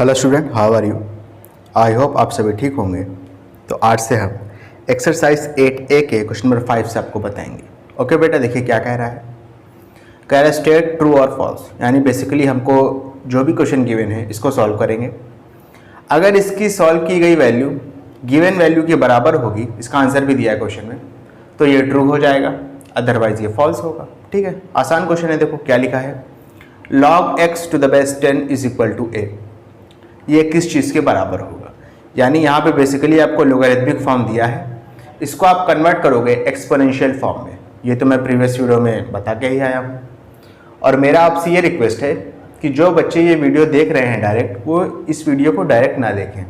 Hello student, how are you? I hope आप सभी ठीक होंगे। तो आज से हम एक्सरसाइज 8A के क्वेश्चन नंबर 5 से आपको बताएंगे। ओके बेटा, देखिए क्या कह रहा है। कह रहा है स्टेट ट्रू और फॉल्स, यानी बेसिकली हमको जो भी क्वेश्चन गिवन है इसको सॉल्व करेंगे। अगर इसकी सॉल्व की गई वैल्यू गिवन वैल्यू के बराबर होगी, इसका आंसर भी दिया है क्वेश्चन में, तो ये ट्रू हो जाएगा, अदरवाइज ये फॉल्स होगा। ठीक है, आसान क्वेश्चन है। देखो क्या लिखा है, log x to the base 10 is equal to a। ये किस चीज़ के बराबर होगा, यानी यहाँ पे बेसिकली आपको लोगरिथमिक फॉर्म दिया है, इसको आप कन्वर्ट करोगे एक्सपोनेंशियल फॉर्म में। ये तो मैं प्रीवियस वीडियो में बता के ही आया हूँ। और मेरा आपसे ये रिक्वेस्ट है कि जो बच्चे ये वीडियो देख रहे हैं डायरेक्ट, वो इस वीडियो को डायरेक्ट ना देखें।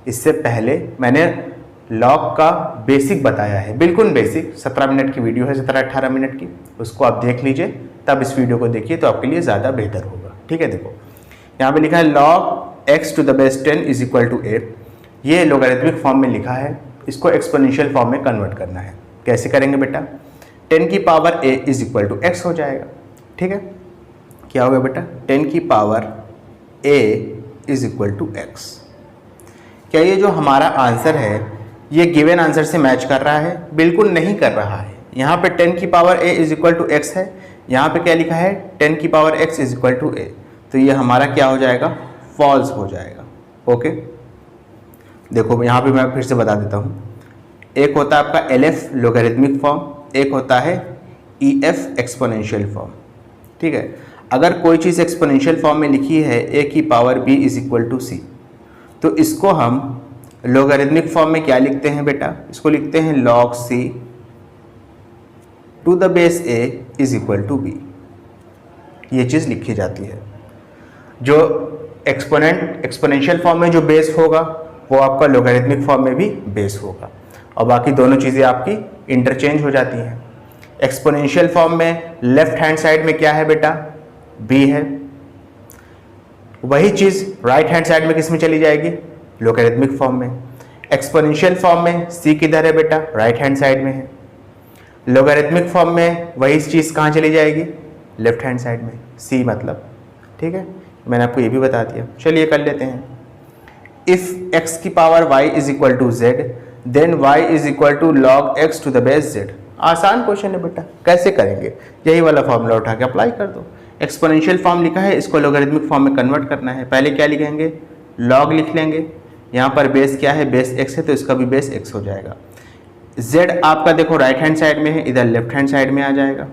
इससे पहले मैंने लॉग का बेसिक बताया है, बिल्कुल बेसिक, 17 मिनट की वीडियो है, 17-18 मिनट की, उसको आप देख लीजिए, तब इस वीडियो को देखिए तो आपके लिए ज़्यादा बेहतर होगा। ठीक है, देखो यहाँ पे लिखा है log x to the base 10 is equal to a। ये लोगरिथमिक फॉर्म में लिखा है, इसको एक्सपोनेंशियल फॉर्म में कन्वर्ट करना है। कैसे करेंगे बेटा, 10 की power a is equal to x हो जाएगा। ठीक है, क्या होगा बेटा, 10 की power a is equal to x। क्या ये जो हमारा आंसर है ये गिवन आंसर से मैच कर रहा है? बिल्कुल नहीं कर रहा है। यहाँ पे 10 की power a is equal to x है, यहाँ पे क्या लिखा है 10 की power x is equal to a, तो ये हमारा क्या हो जाएगा, फॉल्स हो जाएगा। ओके, देखो यहाँ पे मैं फिर से बता देता हूँ। एक होता है आपका LF लोगरिथमिक फॉर्म, एक होता है EF एक्सपोनेंशियल फॉर्म। ठीक है, अगर कोई चीज़ एक्सपोनेंशियल फॉर्म में लिखी है a की power b is equal to c, तो इसको हम लोगरिथमिक फॉर्म में क्या लिखते हैं बेटा, इसको लिखते हैं log c to the base a is equal to b। ये चीज़ लिखी जाती है। जो एक्सपोनेंशियल फॉर्म में जो बेस होगा वो आपका लोगरिथमिक फॉर्म में भी बेस होगा, और बाकी दोनों चीज़ें आपकी इंटरचेंज हो जाती हैं। एक्सपोनेंशियल फॉर्म में लेफ्ट हैंड साइड में क्या है बेटा, b है, वही चीज़ राइट हैंड साइड में किस में चली जाएगी, लोगरिथमिक फॉर्म में। एक्सपोनेंशियल फॉर्म में c किधर है बेटा, राइट हैंड साइड में है। लोगरिथमिक फॉर्म में वही चीज़ कहाँ चली जाएगी, लेफ्ट हैंड साइड में, c मतलब। ठीक है, मैंने आपको ये भी बता दिया। चलिए कर लेते हैं। इफ x की power y is equal to z, then y is equal to log x to the base z। आसान क्वेश्चन है बेटा, कैसे करेंगे, यही वाला फॉर्मूला उठा के अप्लाई कर दो। एक्सपोनेंशियल फॉर्म लिखा है, इसको लोगरिथमिक फॉर्म में कन्वर्ट करना है। पहले क्या लिखेंगे, log लिख लेंगे। यहाँ पर बेस क्या है, बेस x है, तो इसका भी बेस x हो जाएगा। z आपका देखो राइट हैंड साइड में है, इधर लेफ्ट हैंड साइड में आ जाएगा।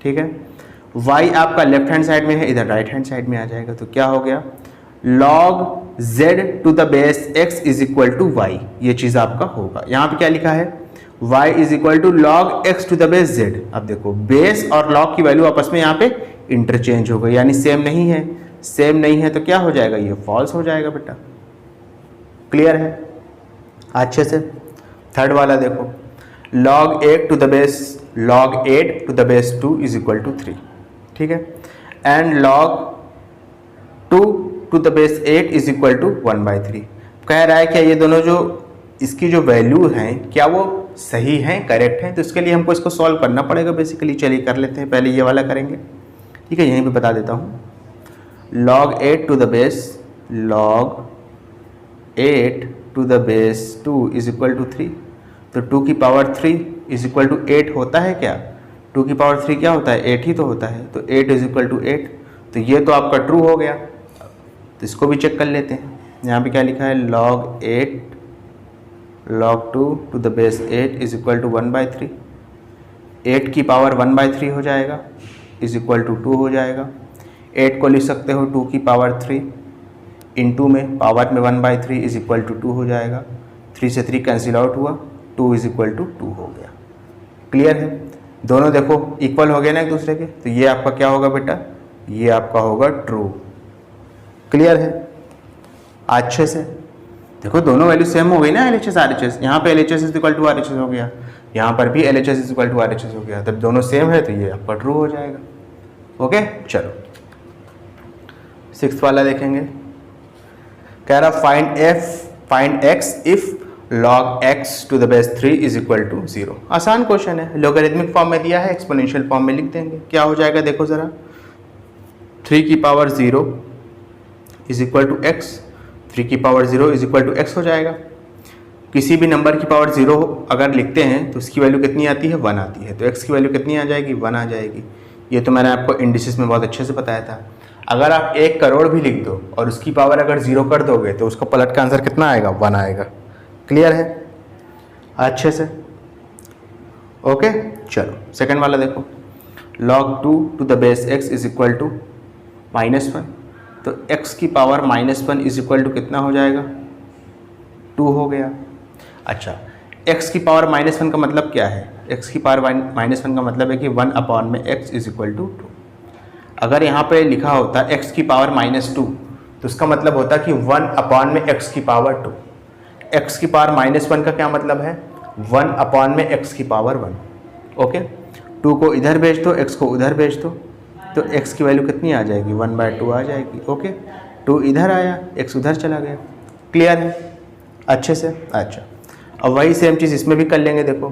ठीक है, y आपका लेफ्ट हैंड साइड में है, इधर राइट हैंड साइड में आ जाएगा। तो क्या हो गया, log z to the base x is equal to y, ये चीज़ आपका होगा। यहाँ पे क्या लिखा है, y is equal to log x to the base z। अब देखो बेस और log की वैल्यू आपस में यहाँ पे इंटरचेंज हो गई, यानी सेम नहीं है। सेम नहीं है तो क्या हो जाएगा, ये फॉल्स हो जाएगा बेटा। क्लियर है अच्छे से। थर्ड वाला देखो, log 8 to the base 2 is equal to 3। ठीक है, and log 2 to the base 8 is equal to 1/3। कह रहा है क्या ये दोनों जो इसकी जो वैल्यू हैं क्या वो सही हैं, करेक्ट हैं? तो इसके लिए हमको इसको सॉल्व करना पड़ेगा बेसिकली। चलिए कर लेते हैं, पहले ये वाला करेंगे। ठीक है, यहीं पे बता देता हूँ। log 8 to the base 2 is equal to 3, तो 2 की पावर 3 इज इक्वल टू 8 होता है क्या, 2 की पावर 3 क्या होता है, 8 ही तो होता है। तो 8 इज इक्वल टू 8, तो ये तो आपका ट्रू हो गया। तो इसको भी चेक कर लेते हैं। यहाँ पे क्या लिखा है, log 2 to the base 8 is equal to 1/3। 8 की पावर 1/3 हो जाएगा, इज इक्वल टू 2 हो जाएगा। 8 को लिख सकते हो 2 की पावर 3 इंटू में पावर में 1/3 इज इक्वल टू 2 हो जाएगा। 3 से 3 कैंसिल आउट हुआ, 2 इज इक्वल टू 2 हो गया। क्लियर है, दोनों देखो इक्वल हो गए ना एक दूसरे के, तो ये आपका क्या होगा बेटा, ये आपका होगा ट्रू। क्लियर है अच्छे से। देखो दोनों वैल्यू सेम हो गई ना, LHS RHS। यहाँ पे LHS is equal to RHS हो गया, यहाँ पर भी LHS is equal to RHS हो गया। तब दोनों सेम है तो ये आपका ट्रू हो जाएगा। ओके, चलो 6th वाला देखेंगे। कह रहा find x if log x to the base 3 is equal to 0। आसान क्वेश्चन है, लोगरिथमिक फॉर्म में दिया है, एक्सपोनेंशियल फॉर्म में लिख देंगे। क्या हो जाएगा देखो ज़रा, 3 की power 0 is equal to x, 3 की power 0 is equal to x हो जाएगा। किसी भी नंबर की पावर 0 अगर लिखते हैं तो उसकी वैल्यू कितनी आती है, 1 आती है। तो x की वैल्यू कितनी आ जाएगी, 1 आ जाएगी। ये तो मैंने आपको इंडिसेस में बहुत अच्छे से बताया था। अगर आप 1 करोड़ भी लिख दो और उसकी पावर अगर 0 कर दोगे तो उसका पलट का आंसर कितना आएगा, 1 आएगा। क्लियर है अच्छे से? ओके चलो सेकंड वाला देखो, log 2 to the base x is equal to -1। तो x की पावर -1 इज इक्वल टू कितना हो जाएगा, 2 हो गया। अच्छा, x की पावर -1 का मतलब क्या है, x की पावर -1 का मतलब है कि 1/x इज इक्वल टू 2। अगर यहाँ पे लिखा होता x की पावर -2 तो उसका मतलब होता कि 1/x की पावर 2। x की पावर -1 का क्या मतलब है, 1/x की पावर 1। ओके, 2 को इधर भेज दो, x को उधर भेज दो, तो x की वैल्यू कितनी आ जाएगी, 1/2 आ जाएगी। ओके, 2 इधर आया, x उधर चला गया। क्लियर है अच्छे से? अच्छा, अब वही सेम चीज़ इसमें भी कर लेंगे। देखो,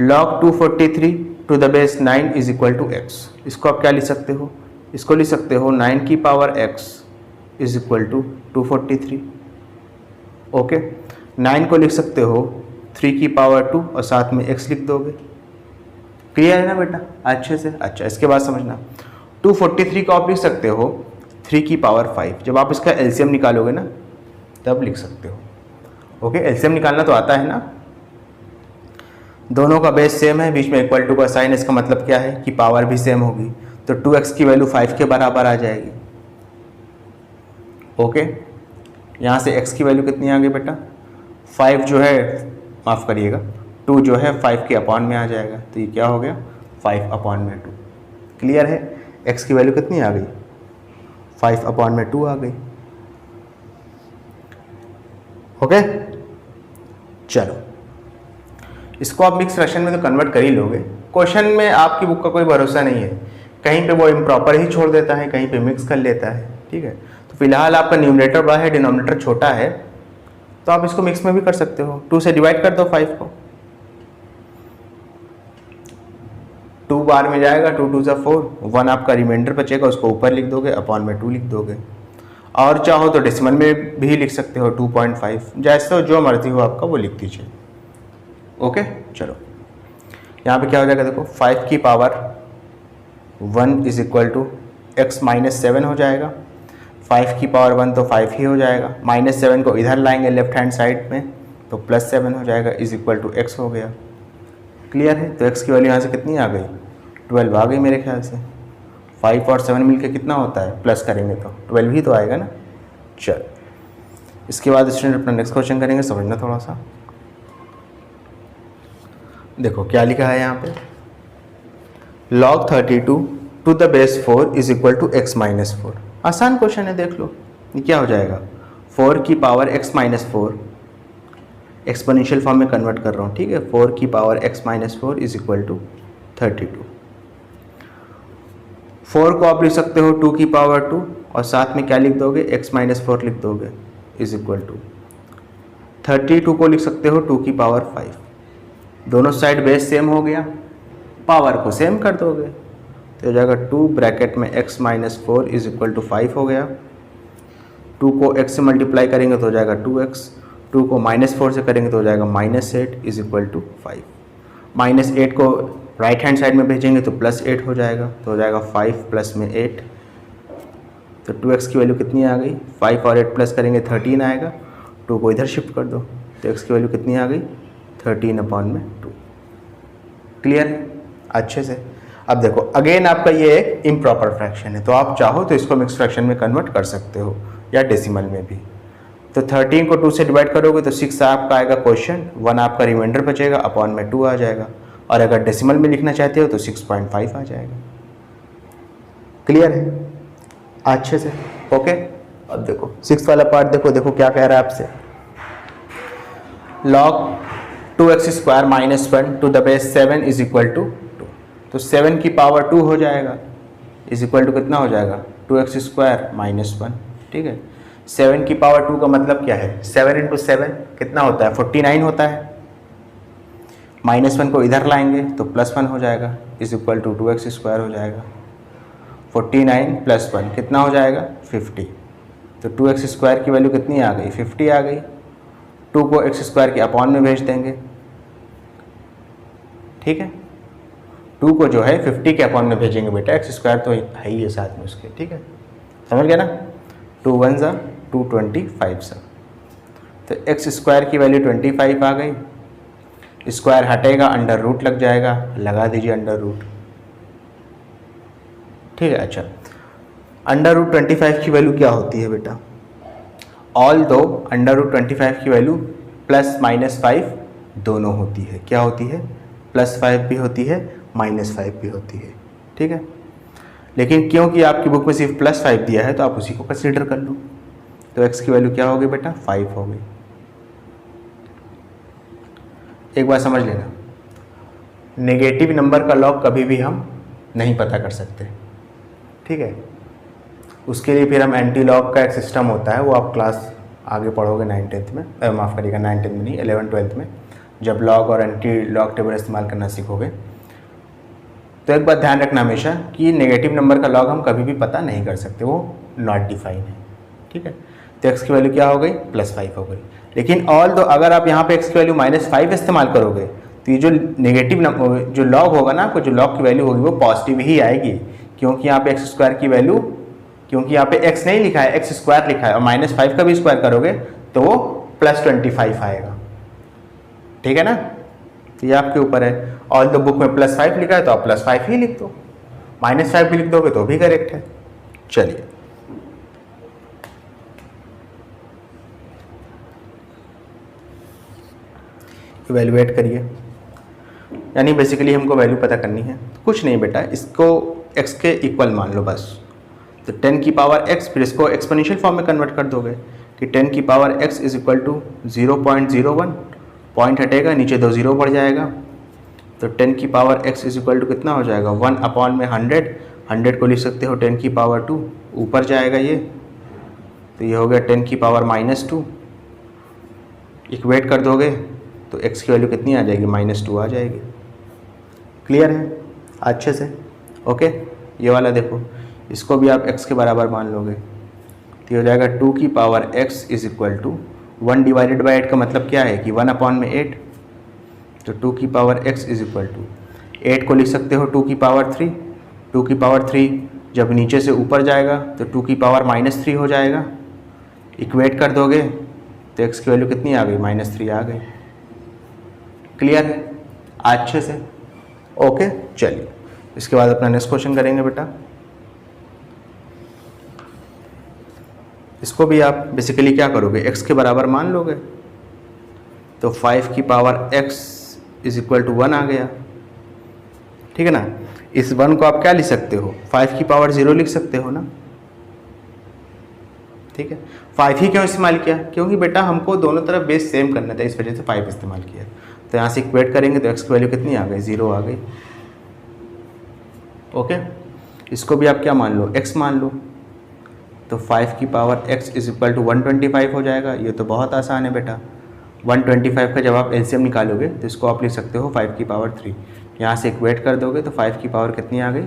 log 243 to the base 9 is equal to x. इसको आप क्या लिख सकते हो, इसको लिख सकते हो 9 की power x is equal to 243। Okay, 9 को लिख सकते हो 3 की पावर 2 और साथ में x लिख दोगे। क्लियर है ना बेटा अच्छे से? अच्छा, इसके बाद समझना, 243 को आप लिख सकते हो 3 की पावर 5। जब आप इसका एलसीएम निकालोगे ना तब लिख सकते हो। ओके, एलसीएम निकालना तो आता है ना, दोनों का बेस सेम है, बीच में इक्वल टू का साइन, इसका मतलब क्या है कि पावर भी सेम होगी। तो 2x की वैल्यू 5 के बराबर आ जाएगी। ओके, यहाँ से x की वैल्यू कितनी आ गई बेटा, 5 जो है, माफ़ करिएगा, 2 जो है 5 के अपॉन में आ जाएगा। तो ये क्या हो गया, 5/2। क्लियर है? x की वैल्यू कितनी आ गई, 5/2 आ गई। ओके चलो, इसको आप मिक्स फ्रैक्शन में तो कन्वर्ट कर ही लोगे। क्वेश्चन में आपकी बुक का कोई भरोसा नहीं है, कहीं पे वो इम्प्रॉपर ही छोड़ देता है, कहीं पे मिक्स कर लेता है। ठीक है, तो फिलहाल आपका न्यूमरेटर बड़ा है, डिनोमिनेटर छोटा है, तो आप इसको मिक्स में भी कर सकते हो। 2 से डिवाइड कर दो 5 को, 2 बार में जाएगा, 2 2 4, 1 आपका रिमाइंडर बचेगा, उसको ऊपर लिख दोगे, अपॉन में 2 लिख दोगे। और चाहो तो डेसिमल में भी लिख सकते हो 2.5, जैसे जो मर्जी हो आपका वो लिख दीजिए। ओके चलो, यहाँ पे क्या हो जाएगा, देखो 5 की power 1 is equal to x -7 हो जाएगा। 5 की पावर 1 तो 5 ही हो जाएगा, -7 को इधर लाएंगे लेफ्ट हैंड साइड में तो +7 हो जाएगा, इज इक्वल टू x हो गया। क्लियर है? तो x की वैल्यू यहाँ से कितनी आ गई, 12 आ गई मेरे ख्याल से। 5 और 7 मिलके कितना होता है, प्लस करेंगे तो 12 ही तो आएगा ना। चल, इसके बाद स्टूडेंट अपना नेक्स्ट क्वेश्चन करेंगे, समझना थोड़ा सा। देखो क्या लिखा है यहाँ पे, log 32 to the base 4 is equal to x -4। आसान क्वेश्चन है, देख लो ये क्या हो जाएगा, 4 की पावर x -4, एक्सपोनेंशियल फॉर्म में कन्वर्ट कर रहा हूँ। ठीक है, 4 की power x -4 is equal to 32। 4 को आप लिख सकते हो 2 की पावर 2 और साथ में क्या लिख दोगे, x -4 लिख दोगे, इज इक्वल टू 32 को लिख सकते हो 2 की पावर 5। दोनों साइड बेस सेम हो गया, पावर को सेम कर दोगे तो हो जाएगा 2 ब्रैकेट में x -4 इज इक्वल टू 5 हो गया। 2 को x से मल्टीप्लाई करेंगे तो हो जाएगा 2x, 2 को -4 से करेंगे तो हो जाएगा -8 इज इक्वल टू 5। -8 को राइट हैंड साइड में भेजेंगे तो +8 हो जाएगा, तो हो जाएगा 5 प्लस में 8। तो 2x की वैल्यू कितनी आ गई, 5 और 8 प्लस करेंगे 13 आएगा। 2 को इधर शिफ्ट कर दो तो x की वैल्यू कितनी आ गई, 13/2। क्लियर है अच्छे से? अब देखो अगेन आपका ये एक इम्प्रॉपर फ्रैक्शन है, तो आप चाहो तो इसको मिक्स फ्रैक्शन में कन्वर्ट कर सकते हो या डेसिमल में भी। तो 13 को 2 से डिवाइड करोगे तो 6 आपका आएगा क्वेश्चन, 1 आपका रिमाइंडर बचेगा, अपॉन में 2 आ जाएगा। और अगर डेसिमल में लिखना चाहते हो तो 6.5 आ जाएगा। क्लियर है अच्छे से? ओके, अब देखो 6 वाला पार्ट देखो, देखो क्या कह रहा है आपसे, log 2x² -1 to the base 7 is equal to 2। तो 7 की पावर 2 हो जाएगा, इज इक्वल टू कितना हो जाएगा, 2x² -1। ठीक है, 7 की पावर 2 का मतलब क्या है, 7 इंटू 7 कितना होता है, 49 होता है। -1 को इधर लाएंगे तो +1 हो जाएगा, इज इक्वल टू 2x² हो जाएगा। 49 + 1 कितना हो जाएगा, 50। तो 2x² की वैल्यू कितनी आ गई, 50 आ गई। 2 को x² के अपॉन में भेज देंगे, ठीक है। 2 को जो है 50 के अपॉन में भेजेंगे बेटा, x² तो है ही है साथ में उसके, ठीक है, समझ गया ना। 2 1 ज़ा 2 25 सा, तो x² की वैल्यू 25 आ गई। स्क्वायर हटेगा, अंडर रूट लग जाएगा, लगा दीजिए अंडर रूट, ठीक है। अच्छा, अंडर रूट 25 की वैल्यू क्या होती है बेटा, ऑल दो अंडर रूट 25 की वैल्यू +-5 दोनों होती है। क्या होती है, +5 भी होती है, -5 भी होती है, ठीक है। लेकिन क्योंकि आपकी बुक में सिर्फ +5 दिया है तो आप उसी को कंसीडर कर लो। तो x की वैल्यू क्या होगी बेटा, 5 हो गई। एक बात समझ लेना, नेगेटिव नंबर का लॉग कभी भी हम नहीं पता कर सकते, ठीक है। उसके लिए फिर हम एंटी लॉग का एक सिस्टम होता है, वो आप क्लास आगे पढ़ोगे 9th-10th में, माफ़ करिएगा 9th में नहीं 11th-12th में, जब लॉग और एंटी लॉग टेबल इस्तेमाल करना सीखोगे। तो एक बात ध्यान रखना हमेशा कि नेगेटिव नंबर का लॉग हम कभी भी पता नहीं कर सकते, वो नॉट डिफाइन है, ठीक है। तो x की वैल्यू क्या हो गई, +5 हो गई। लेकिन ऑल दो अगर आप यहाँ पे x की वैल्यू -5 इस्तेमाल करोगे तो ये जो नेगेटिव जो लॉग होगा ना, आपको जो लॉग की वैल्यू होगी वो पॉजिटिव ही आएगी, क्योंकि यहाँ पे x² की वैल्यू, क्योंकि यहाँ पे x नहीं लिखा है, x² लिखा है, और -5 का भी स्क्वायर करोगे तो वो +25 आएगा, ठीक है ना। तो ये आपके ऊपर है। ऑल द बुक में +5 लिखा है तो आप +5 ही लिख दो, -5 भी लिख दोगे तो भी करेक्ट है। चलिए, इवेलुएट करिए, यानी बेसिकली हमको वैल्यू पता करनी है। कुछ नहीं बेटा, इसको x के इक्वल मान लो बस। तो 10 की पावर x, फिर इसको एक्सपोनेंशियल फॉर्म में कन्वर्ट कर दोगे कि 10 की power x is equal to 0.01, point हटेगा, नीचे 2 0 बढ़ जाएगा, तो 10 की power x is equal to कितना हो जाएगा, 1/100। 100 को लिख सकते हो 10 की पावर 2, ऊपर जाएगा ये, तो ये हो गया 10 की पावर -2। इक्वेट कर दोगे तो x की वैल्यू कितनी आ जाएगी, -2 आ जाएगी। क्लियर है अच्छे से, ओके। ये वाला देखो, इसको भी आप x के बराबर मान लोगे तो ये हो जाएगा 2 की power x is equal to 1 divided by 8 का मतलब क्या है कि 1/8, तो 2 की power x is equal to 8 को लिख सकते हो 2 की पावर 3। 2 की पावर 3 जब नीचे से ऊपर जाएगा तो 2 की पावर -3 हो जाएगा। इक्वेट कर दोगे तो x की वैल्यू कितनी आ गई, -3 आ गई। क्लियर है अच्छे से, ओके। चलिए, इसके बाद अपना नेक्स्ट क्वेश्चन करेंगे बेटा। इसको भी आप बेसिकली क्या करोगे, x के बराबर मान लोगे, तो 5 की power x is equal to 1 आ गया, ठीक है ना। इस 1 को आप क्या लिख सकते हो, 5 की पावर 0 लिख सकते हो ना, ठीक है। 5 ही क्यों इस्तेमाल किया, क्योंकि बेटा हमको दोनों तरफ बेस सेम करना था, इस वजह से 5 इस्तेमाल किया। तो यहाँ से इक्वेट करेंगे तो x की वैल्यू कितनी आ गई, 0 आ गई, ओके। इसको भी आप क्या मान लो, x मान लो, तो 5 की power x is equal to 125 हो जाएगा। ये तो बहुत आसान है बेटा, 125 का जब आप एलसीएम निकालोगे तो इसको आप लिख सकते हो 5 की पावर 3। यहाँ से इक्वेट कर दोगे तो 5 की पावर कितनी आ गई,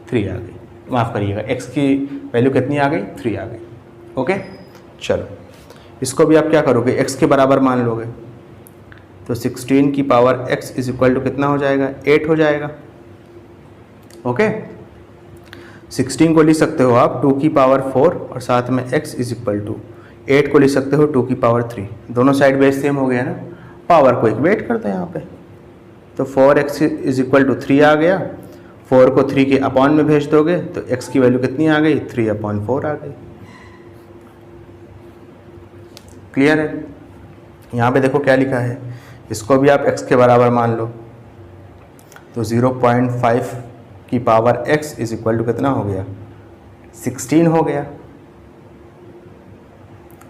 3 आ गई, माफ़ करिएगा x की वैल्यू कितनी आ गई, 3 आ गई, ओके। चलो, इसको भी आप क्या करोगे, x के बराबर मान लोगे, तो 16 की power x is equal to कितना हो जाएगा, 8 हो जाएगा, ओके। 16 को लिख सकते हो आप 2 की पावर 4 और साथ में x इज इक्वल टू 8 को लिख सकते हो 2 की पावर 3। दोनों साइड बेस सेम हो गया ना, पावर को इक्वेट कर दो यहाँ पे, तो 4x इज इक्वल टू 3 आ गया। 4 को 3 के अपॉन में भेज दोगे तो x की वैल्यू कितनी आ गई, 3/4 आ गई। क्लियर है। यहाँ पे देखो क्या लिखा है, इसको भी आप x के बराबर मान लो, तो 0.5 की power x is equal to कितना हो गया, 16 हो गया,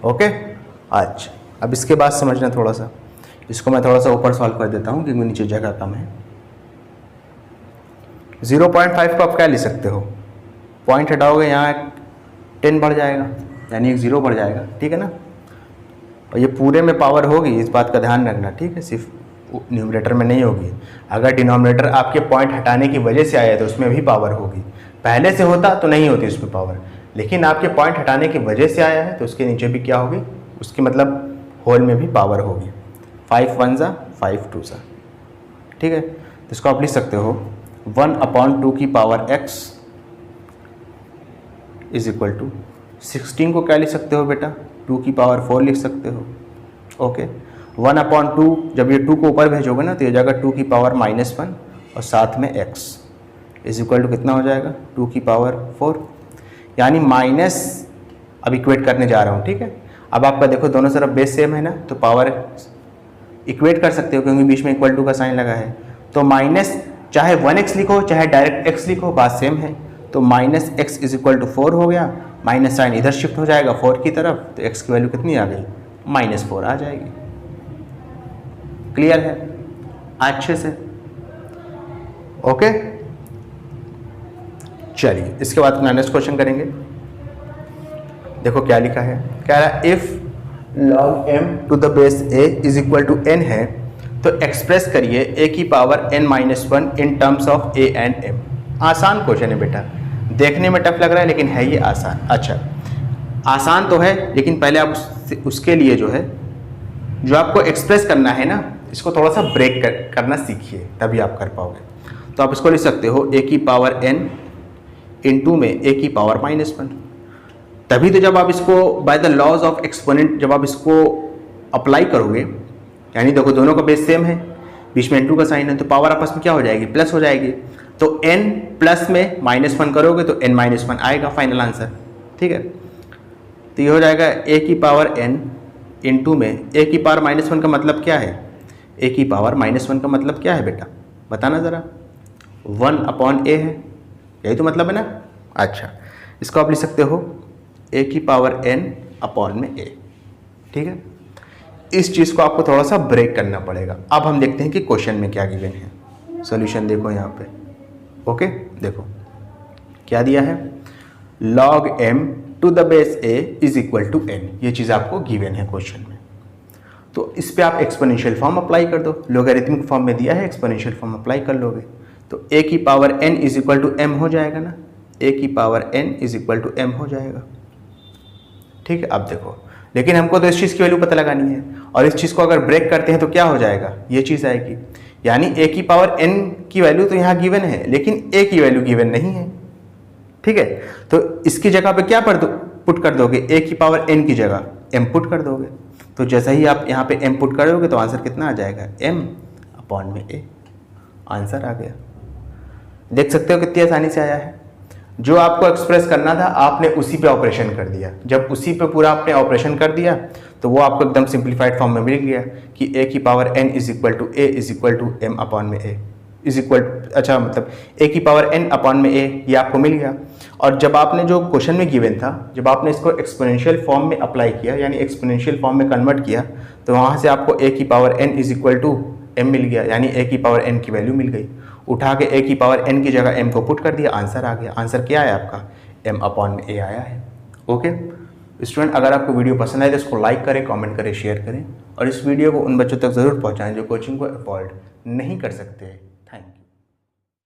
ओके। अच्छा, अब इसके बाद समझना थोड़ा सा, इसको मैं थोड़ा सा ऊपर सॉल्व कर देता हूँ क्योंकि नीचे जगह कम है। 0.5 को आप क्या लिख सकते हो, पॉइंट हटाओगे यहाँ 10 बढ़ जाएगा, यानी 1 0 बढ़ जाएगा, ठीक है ना। और ये पूरे में पावर होगी, इस बात का ध्यान रखना, ठीक है, सिर्फ न्यूमरेटर में नहीं होगी। अगर डिनोमिनेटर आपके पॉइंट हटाने की वजह से आया तो उसमें भी पावर होगी, पहले से होता तो नहीं होती उसमें पावर, लेकिन आपके पॉइंट हटाने की वजह से आया है तो उसके नीचे भी क्या होगी, उसकी मतलब होल में भी पावर होगी। 5 1 ज़ा 5 2 ज़ा, ठीक है। तो इसको आप लिख सकते हो 1/2 की power x is equal to 16 को क्या लिख सकते हो बेटा, 2 की पावर 4 लिख सकते हो। ओके, 1/2 जब ये 2 को ऊपर भेजोगे ना तो ये जाएगा 2 की पावर -1 और साथ में x इज इक्वल टू कितना हो जाएगा, 2 की पावर 4, यानी माइनस अब इक्वेट करने जा रहा हूँ, ठीक है। अब आपका देखो दोनों तरफ बेस सेम है ना, तो पावर इक्वेट कर सकते हो क्योंकि बीच में इक्वल टू का साइन लगा है। तो माइनस चाहे 1x लिखो चाहे डायरेक्ट x लिखो, बात सेम है। तो -x इज इक्वल टू 4 हो गया, माइनस साइन इधर शिफ्ट हो जाएगा 4 की तरफ, तो x की वैल्यू कितनी आ गई, -4 आ जाएगी। क्लियर है अच्छे से? ओके, चलिए इसके बाद अपना नेक्स्ट क्वेश्चन करेंगे। देखो क्या लिखा है, कह रहा है if log m to the base a is equal to n है तो एक्सप्रेस करिए a की power n-1 in terms of a and m। आसान क्वेश्चन है बेटा, देखने में टफ लग रहा है लेकिन है ये आसान। अच्छा आसान तो है, लेकिन पहले आप उसके लिए जो है जो आपको एक्सप्रेस करना है ना, इसको थोड़ा सा ब्रेक करना सीखिए, तभी आप कर पाओगे। तो आप इसको लिख सकते हो a की पावर n इंटू में a की पावर -1। तभी तो जब आप इसको by the laws of exponent जब आप इसको अप्लाई करोगे, यानी देखो दोनों का बेस सेम है, बीच में n2 का साइन है, तो पावर आपस में क्या हो जाएगी, प्लस हो जाएगी। तो n प्लस में -1 करोगे तो n-1 आएगा फाइनल आंसर, ठीक है। तो ये हो जाएगा a की पावर n इंटू में a की पावर -1 का मतलब क्या है, a की पावर -1 का मतलब क्या है बेटा, बताना ज़रा। 1/a है, यही तो मतलब है ना। अच्छा इसको आप लिख सकते हो a की पावर n/a, ठीक है। इस चीज़ को आपको थोड़ा सा ब्रेक करना पड़ेगा। अब हम देखते हैं कि क्वेश्चन में क्या गिवन है। सॉल्यूशन देखो यहाँ पे, ओके देखो क्या दिया है, log m to the base a is equal to n, ये चीज़ आपको गिवन है क्वेश्चन में। तो इस पे आप एक्सपोनेंशियल फॉर्म अप्लाई कर दो, लॉगरिथमिक फॉर्म में दिया है, एक्सपोनेंशियल फॉर्म अप्लाई कर लोगे तो a की power n is equal to m हो जाएगा ना, a की power n is equal to m हो जाएगा, ठीक है। अब देखो, लेकिन हमको तो इस चीज़ की वैल्यू पता लगानी है, और इस चीज़ को अगर ब्रेक करते हैं तो क्या हो जाएगा, ये चीज़ आएगी, यानी a की पावर n की वैल्यू तो यहाँ गिवन है लेकिन a की वैल्यू गिवन नहीं है, ठीक है। तो इसकी जगह पे क्या पुट कर दोगे, a की पावर n की जगह m पुट कर दोगे। तो जैसा ही आप यहाँ पे m पुट करोगे तो आंसर कितना आ जाएगा, m/a, आंसर आ गया। देख सकते हो कितनी आसानी से आया है। जो आपको एक्सप्रेस करना था आपने उसी पे ऑपरेशन कर दिया, जब उसी पे पूरा आपने ऑपरेशन कर दिया तो वो आपको एकदम सिंप्लीफाइड फॉर्म में मिल गया कि a की power n is equal to a is equal to m/a is equal, अच्छा मतलब a की पावर n/a ये आपको मिल गया। और जब आपने जो क्वेश्चन में गिवन था, जब आपने इसको एक्सपोनेंशियल फॉर्म में अप्लाई किया, यानी एक्सपोनेंशियल फॉर्म में कन्वर्ट किया, तो वहाँ से आपको a की power n is equal to m मिल गया, यानी a की पावर n की वैल्यू मिल गई। उठा के a की पावर n की जगह m को पुट कर दिया, आंसर आ गया। आंसर क्या है आपका, m/a आया है। ओके स्टूडेंट, अगर आपको वीडियो पसंद आए तो इसको लाइक करें, कमेंट करें, शेयर करें, और इस वीडियो को उन बच्चों तक ज़रूर पहुंचाएं जो कोचिंग को अफोर्ड नहीं कर सकते।